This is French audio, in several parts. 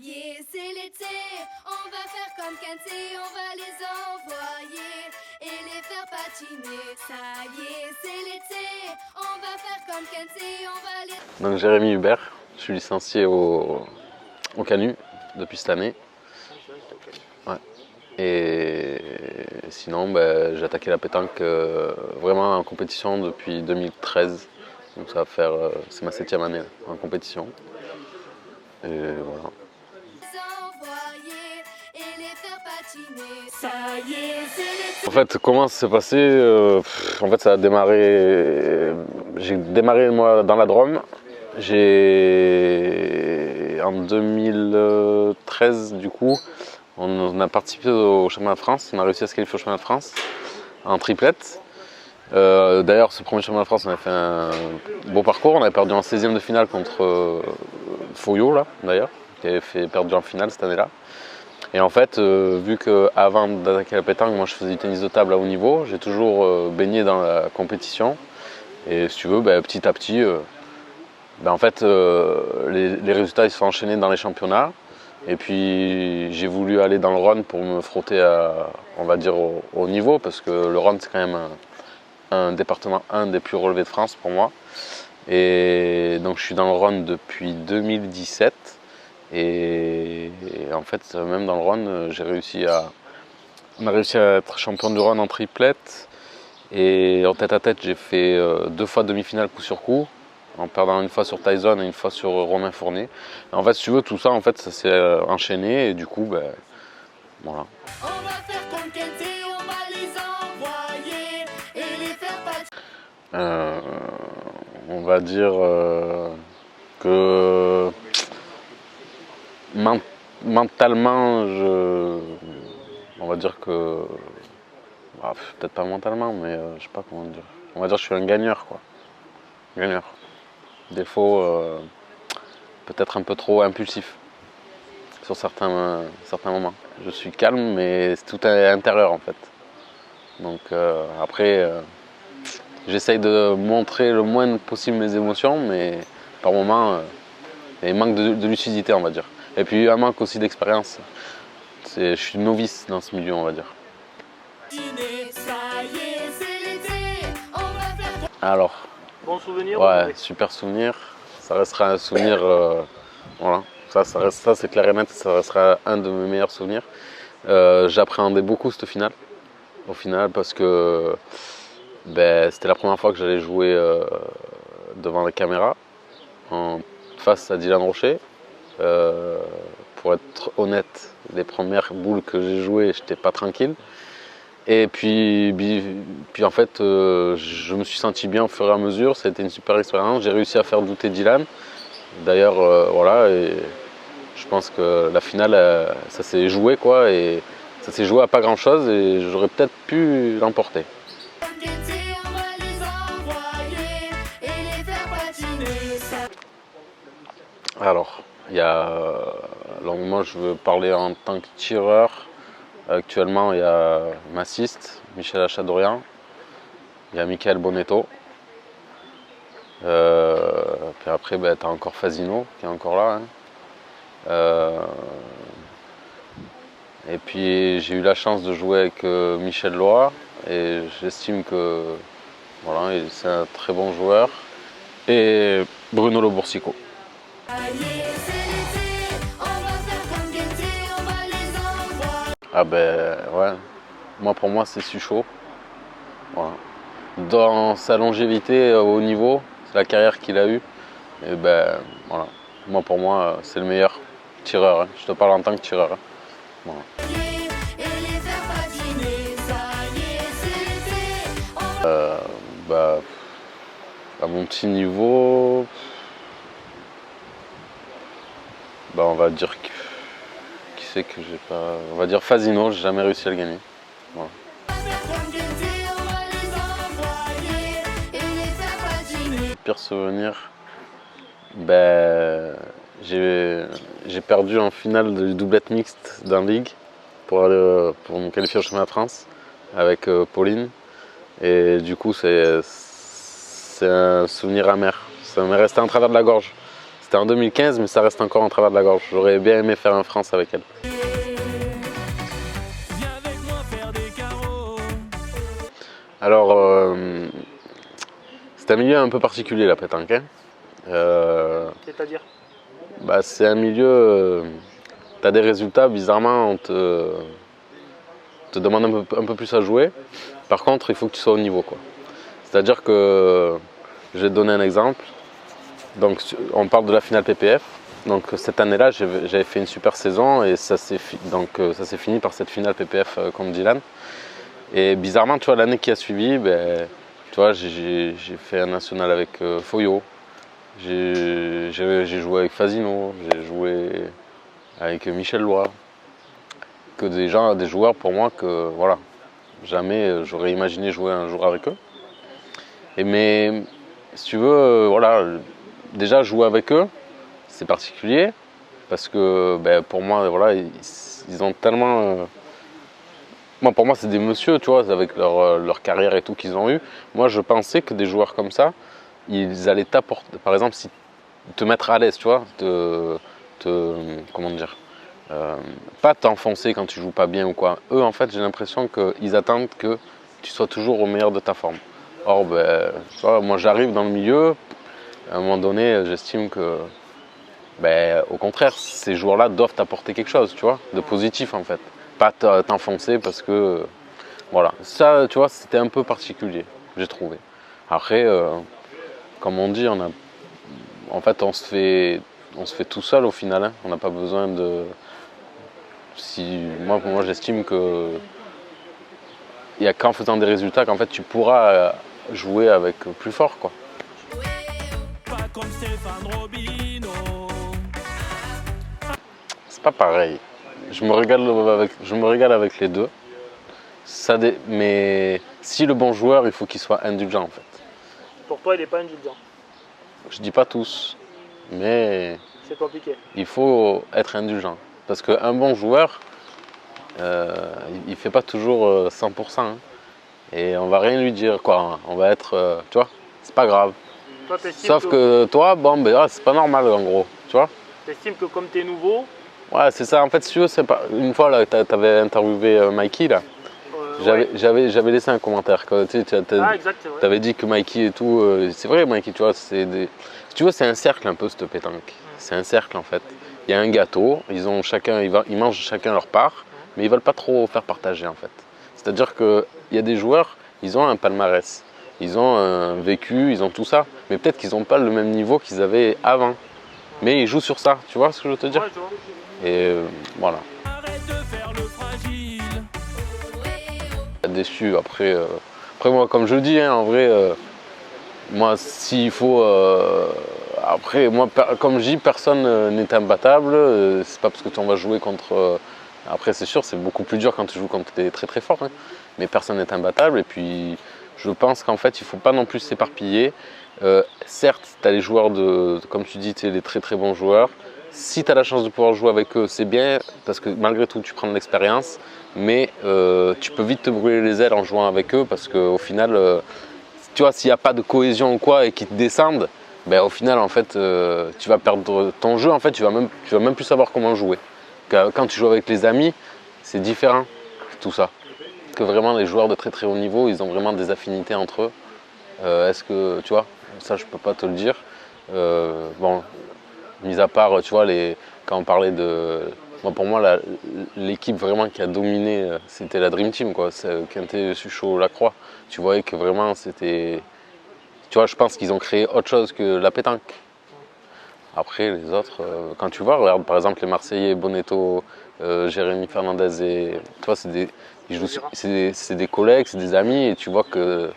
y est, c'est l'été, on va faire comme Kensei, on va les envoyer et les faire patiner. Ça y est, c'est l'été, on va faire comme Kensei, on va les... Donc Jérémy Hubert, je suis licencié au Canu depuis cette année. Ouais. Et sinon, j'ai attaqué la pétanque vraiment en compétition depuis 2013. Donc ça va faire, c'est ma 7e année en compétition. Et voilà. En fait, comment ça s'est passé? En fait, ça a démarré. J'ai démarré moi dans la Drôme. En 2013, du coup, on a participé au championnat de France. On a réussi à se qualifier au championnat de France en triplette. D'ailleurs, ce premier championnat de France, on a fait un beau parcours. On avait perdu en 16e de finale contre Foyo, là, d'ailleurs, qui avait perdu en finale cette année-là. Et en fait, vu qu'avant d'attaquer la pétanque, moi je faisais du tennis de table à haut niveau, j'ai toujours baigné dans la compétition. Et si tu veux, petit à petit, en fait, les résultats ils se sont enchaînés dans les championnats. Et puis j'ai voulu aller dans le Rhône pour me frotter à, on va dire, au niveau, parce que le Rhône c'est quand même un département, un des plus relevés de France pour moi. Et donc je suis dans le Rhône depuis 2017. Et en fait, même dans le Rhône, on a réussi à être champion du Rhône en triplette. Et en tête à tête, j'ai fait 2 fois demi-finale coup sur coup, en perdant une fois sur Tyson et une fois sur Romain Fournier. Et en fait, si tu veux, tout ça, en fait, ça s'est enchaîné et du coup, voilà. On va faire comme Kensei, on va les envoyer et les faire On va dire que mentalement, on va dire que, peut-être pas mentalement, mais je sais pas comment dire. On va dire que je suis un gagneur, quoi. Gagneur. Défaut, peut-être un peu trop impulsif sur certains moments. Je suis calme, mais tout est intérieur en fait. Donc après, j'essaye de montrer le moins possible mes émotions, mais par moments, il manque de lucidité, on va dire. Et puis un manque aussi d'expérience. Je suis novice dans ce milieu, on va dire. Alors, bon souvenir? ouais, super souvenir. Ça restera un souvenir, voilà. Ça c'est clair et net, ça restera un de mes meilleurs souvenirs. J'appréhendais beaucoup cette finale, au final, parce que c'était la première fois que j'allais jouer devant la caméra, face à Dylan Rocher. Pour être honnête, les premières boules que j'ai jouées, j'étais pas tranquille. Et puis en fait, je me suis senti bien au fur et à mesure. Ça a été une super expérience. J'ai réussi à faire douter Dylan. D'ailleurs, voilà, et je pense que la finale, ça s'est joué, quoi, et ça s'est joué à pas grand-chose, et j'aurais peut-être pu l'emporter. Alors, moi je veux parler en tant que tireur. Actuellement, il y a Massiste, Michel Achadorian, il y a Michael Bonetto. Puis après, tu as encore Fasino qui est encore là. Et puis j'ai eu la chance de jouer avec Michel Loa, et j'estime que voilà, c'est un très bon joueur. Et Bruno Loboursico. Ah ouais, pour moi c'est Suchot. Voilà. Dans sa longévité au haut niveau, c'est la carrière qu'il a eue. Et voilà. Pour moi, c'est le meilleur tireur. Hein. Je te parle en tant que tireur. Hein. Voilà. À mon petit niveau, on va dire qui c'est que j'ai pas. On va dire Fasino, j'ai jamais réussi à le gagner. Voilà. Pire souvenir, j'ai perdu en finale de doublette mixte d'un ligue pour me qualifier au championnat de France avec Pauline, et du coup c'est un souvenir amer, ça m'est resté en travers de la gorge. C'était en 2015, mais ça reste encore en travers de la gorge. J'aurais bien aimé faire un France avec elle. Alors, c'est un milieu un peu particulier, la pétanque. Hein. C'est-à-dire? Bah, c'est un milieu, tu as des résultats, bizarrement, on te demande un peu plus à jouer. Par contre, il faut que tu sois au niveau, quoi. C'est-à-dire que, je vais te donner un exemple. Donc, on parle de la finale PPF. Donc, cette année-là, j'avais fait une super saison et ça s'est fini par cette finale PPF contre Dylan. Et bizarrement, tu vois, l'année qui a suivi, ben, tu vois, j'ai fait un national avec Foyo. J'ai joué avec Fazino, j'ai joué avec Michel Loy. Que des joueurs pour moi que, voilà, jamais j'aurais imaginé jouer un jour avec eux. Mais si tu veux, voilà, déjà jouer avec eux, c'est particulier parce que ben, pour moi, voilà, ils ont tellement. Moi, pour moi, c'est des messieurs, tu vois, avec leur carrière et tout qu'ils ont eu. Moi, je pensais que des joueurs comme ça, ils allaient t'apporter, par exemple, te mettre à l'aise, tu vois, comment dire, pas t'enfoncer quand tu joues pas bien ou quoi. Eux, en fait, j'ai l'impression qu'ils attendent que tu sois toujours au meilleur de ta forme. Or, ben, tu vois, moi, j'arrive dans le milieu, à un moment donné, j'estime que, ben, au contraire, ces joueurs-là doivent t'apporter quelque chose, tu vois, de positif, en fait. Pas t'enfoncer parce que, voilà. Ça, tu vois, c'était un peu particulier, j'ai trouvé. Après, comme on dit, en fait, on se fait tout seul au final. Hein. On n'a pas besoin de. Moi, j'estime que il n'y a qu'en faisant des résultats qu'en fait tu pourras jouer avec plus fort, quoi. C'est pas pareil. Je me régale avec les deux. Mais si le bon joueur, il faut qu'il soit indulgent en fait. Pour toi, il n'est pas indulgent? Je dis pas tous, mais c'est compliqué. Il faut être indulgent. Parce qu'un bon joueur, il fait pas toujours 100%. Hein. Et on va rien lui dire, quoi. On va être, tu vois, c'est pas grave. Toi, sauf que toi, bon, ben, c'est pas normal en gros, tu vois. T'estimes que comme t'es nouveau. Ouais, c'est ça. En fait, si tu veux, c'est pas. Une fois, là, t'avais interviewé Mikey, là. J'avais laissé un commentaire. Tu avais dit que Mikey et tout. C'est vrai, Mikey, tu vois, c'est des. Si tu vois, c'est un cercle un peu, cette pétanque. C'est un cercle, en fait. Il y a un gâteau, ils mangent chacun leur part, mais ils veulent pas trop faire partager, en fait. C'est-à-dire qu'il y a des joueurs, ils ont un palmarès. Ils ont un vécu, ils ont tout ça. Mais peut-être qu'ils n'ont pas le même niveau qu'ils avaient avant. Mais ils jouent sur ça, tu vois ce que je veux te dire? Ouais, je vois. Et voilà. Déçu après. Après moi, comme je le dis, hein, en vrai, moi s'il faut. Après, moi, comme je dis, personne n'est imbattable. C'est pas parce que tu en vas jouer contre. Après, c'est sûr, c'est beaucoup plus dur quand tu joues contre des très très forts. Hein, mais personne n'est imbattable. Et puis, je pense qu'en fait, il ne faut pas non plus s'éparpiller. Certes, tu as les joueurs comme tu dis, tu es les très très bons joueurs. Si tu as la chance de pouvoir jouer avec eux, c'est bien, parce que malgré tout, tu prends de l'expérience. Mais tu peux vite te brûler les ailes en jouant avec eux, parce qu'au final, tu vois, s'il n'y a pas de cohésion ou quoi et qu'ils te descendent, ben, au final, en fait, tu vas perdre ton jeu. En fait, tu vas même plus savoir comment jouer. Quand tu joues avec les amis, c'est différent, tout ça. Que vraiment, les joueurs de très très haut niveau, ils ont vraiment des affinités entre eux. Est-ce que, tu vois, ça, je peux pas te le dire. Bon, mis à part, tu vois, quand on parlait de. Moi, pour moi, l'équipe vraiment qui a dominé, c'était la Dream Team, quoi. Quintet, Suchot, Lacroix. Tu voyais que vraiment, c'était. Tu vois, je pense qu'ils ont créé autre chose que la pétanque. Après, les autres, quand tu vois, regarde par exemple les Marseillais, Bonetto, Jérémy Fernandez, et tu vois, c'est des collègues, c'est des amis, et tu vois que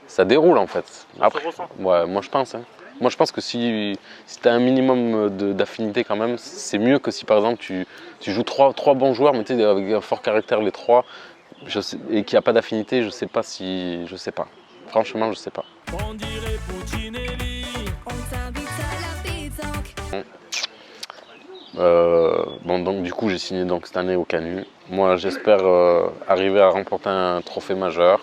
ça déroule en fait. Après, ouais, moi je pense. Hein. Moi je pense que si tu as un minimum d'affinité quand même, c'est mieux que si par exemple tu joues trois bons joueurs, mais tu sais, avec un fort caractère les trois, et qu'il n'y a pas d'affinité, je sais pas. Franchement, je sais pas. On dirait Puccinelli. On t'invite à la pétanque. Bon, donc du coup j'ai signé donc cette année au Canu. Moi j'espère arriver à remporter un trophée majeur.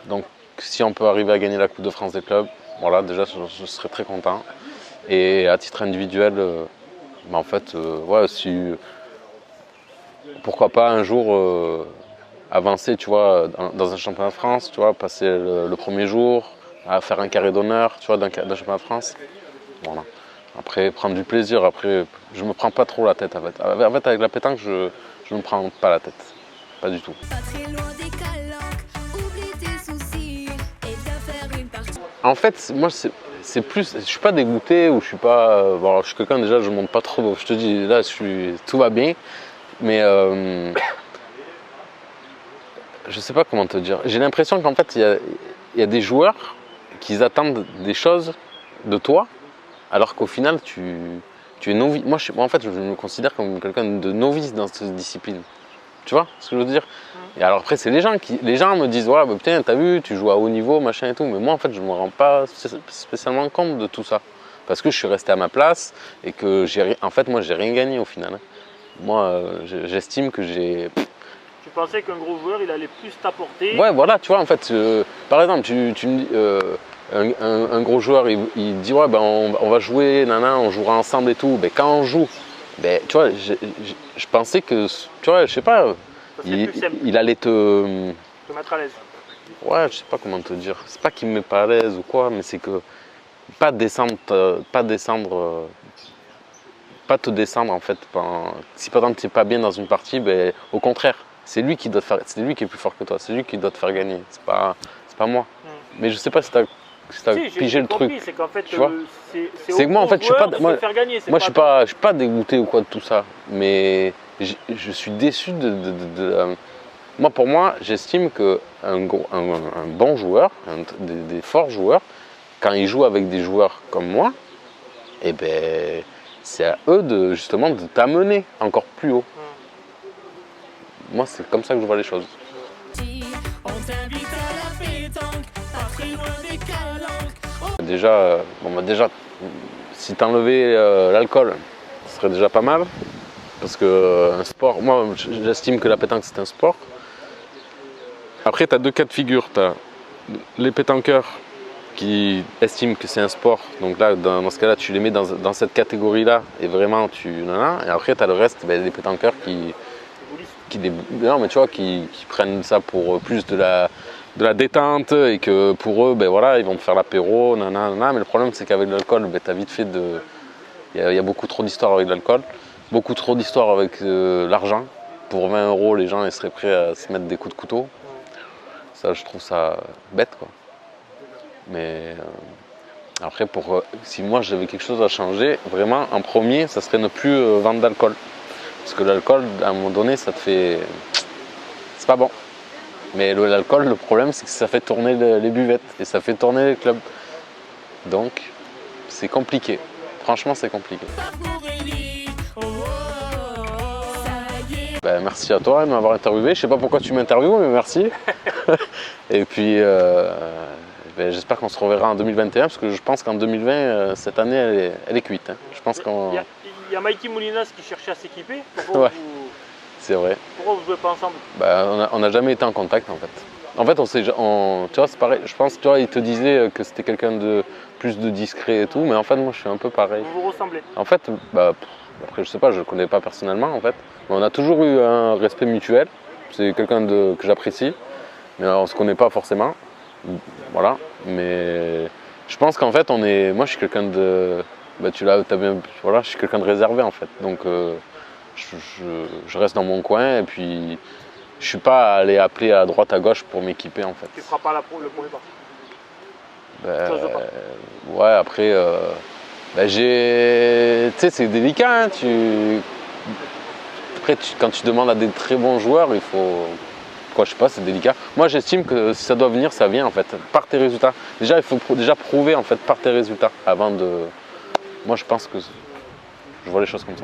Donc si on peut arriver à gagner la Coupe de France des clubs, voilà, déjà je serais très content. Et à titre individuel, bah, en fait, ouais, pourquoi pas un jour avancer, tu vois, dans un championnat de France, tu vois, passer le premier jour, à faire un carré d'honneur, tu vois, d'un championnat de France. Voilà. Après, prendre du plaisir. Après, je me prends pas trop la tête, en fait. En fait, avec la pétanque, je me prends pas la tête. Pas du tout. Pas très loin des calanques, oublie tes soucis et viens faire une partie. En fait, moi, c'est plus. Je suis pas dégoûté ou je suis pas. Bon, alors, je suis quelqu'un, déjà, je monte pas trop. Je te dis, là, tout va bien. Mais. Je sais pas comment te dire. J'ai l'impression qu'en fait, il y a des joueurs qui attendent des choses de toi, alors qu'au final, tu es novice. Moi, en fait, je me considère comme quelqu'un de novice dans cette discipline. Tu vois ce que je veux dire? Et alors après, c'est les gens me disent, ouais, bah, putain, t'as vu, tu joues à haut niveau, machin et tout. Mais moi, en fait, je me rends pas spécialement compte de tout ça. Parce que je suis resté à ma place et que en fait, moi, j'ai rien gagné au final. Moi, j'estime que j'ai... Tu pensais qu'un gros joueur, il allait plus t'apporter? Ouais, voilà, tu vois, en fait, par exemple, tu me dis, un gros joueur, il dit, ouais, ben, on va jouer, nana, on jouera ensemble et tout. Ben, quand on joue, ben, tu vois, je pensais que, tu vois, je sais pas, il allait te mettre à l'aise. Ouais, je sais pas comment te dire. C'est pas qu'il me met pas à l'aise ou quoi, mais c'est que pas te descendre en fait. Si par exemple tu n'es pas bien dans une partie, ben, au contraire, c'est lui qui est plus fort que toi, c'est lui qui doit te faire gagner, c'est pas moi. Mais je sais pas si tu as pigé le truc. C'est qu'en fait, c'est que moi en fait, moi je suis pas dégoûté ou quoi de tout ça, mais je suis déçu moi pour moi, j'estime que un bon joueur, des forts joueurs, quand ils jouent avec des joueurs comme moi, eh ben c'est à eux justement de t'amener encore plus haut. Moi, c'est comme ça que je vois les choses. Déjà, si t'enlevais l'alcool, ce serait déjà pas mal. Parce que un sport, moi j'estime que la pétanque c'est un sport. Après, tu as deux cas de figure. Tu as les pétanqueurs qui estiment que c'est un sport. Donc là, dans ce cas-là, tu les mets dans cette catégorie-là et vraiment Et après, tu as le reste, des pétanqueurs qui prennent ça pour plus de la détente et que pour eux, voilà, ils vont te faire l'apéro, mais le problème c'est qu'avec l'alcool, tu as vite fait il y a beaucoup trop d'histoires avec l'alcool, beaucoup trop d'histoires avec l'argent. Pour 20 € les gens ils seraient prêts à se mettre des coups de couteau. Ça, je trouve ça bête, quoi. Mais après, si moi j'avais quelque chose à changer, vraiment en premier, ça serait ne plus vendre d'alcool. Parce que l'alcool, à un moment donné, ça te fait... C'est pas bon. Mais l'alcool, le problème, c'est que ça fait tourner les buvettes et ça fait tourner les clubs. Donc, c'est compliqué. Franchement, c'est compliqué. Merci à toi de m'avoir interviewé. Je sais pas pourquoi tu m'interviewes, mais merci. Et puis, j'espère qu'on se reverra en 2021, parce que je pense qu'en 2020, cette année, elle est cuite. Je pense qu'on... Il y a Mikey Moulinas qui cherchait à s'équiper. Ouais, c'est vrai. Pourquoi vous ne jouez pas ensemble? On n'a jamais été en contact, en fait. En fait, tu vois, c'est pareil. Je pense, tu vois, il te disait que c'était quelqu'un de plus de discret et tout, mais en fait, moi, je suis un peu pareil. Vous vous ressemblez? En fait, après, je sais pas, je le connais pas personnellement, en fait. Mais on a toujours eu un respect mutuel. C'est quelqu'un que j'apprécie, mais on se connaît pas forcément. Voilà. Mais je pense qu'en fait, moi, je suis quelqu'un de... Voilà, je suis quelqu'un de réservé, en fait. Donc, je reste dans mon coin et puis je suis pas allé appeler à droite à gauche pour m'équiper, en fait. Tu feras pas le premier pas? Ouais, après, tu sais, c'est délicat. Hein, Après, quand tu demandes à des très bons joueurs, il faut... Quoi, je sais pas, c'est délicat. Moi, j'estime que si ça doit venir, ça vient, en fait, par tes résultats. Déjà, il faut prouver, en fait, par tes résultats, avant de... Moi, je pense que je vois les choses comme ça.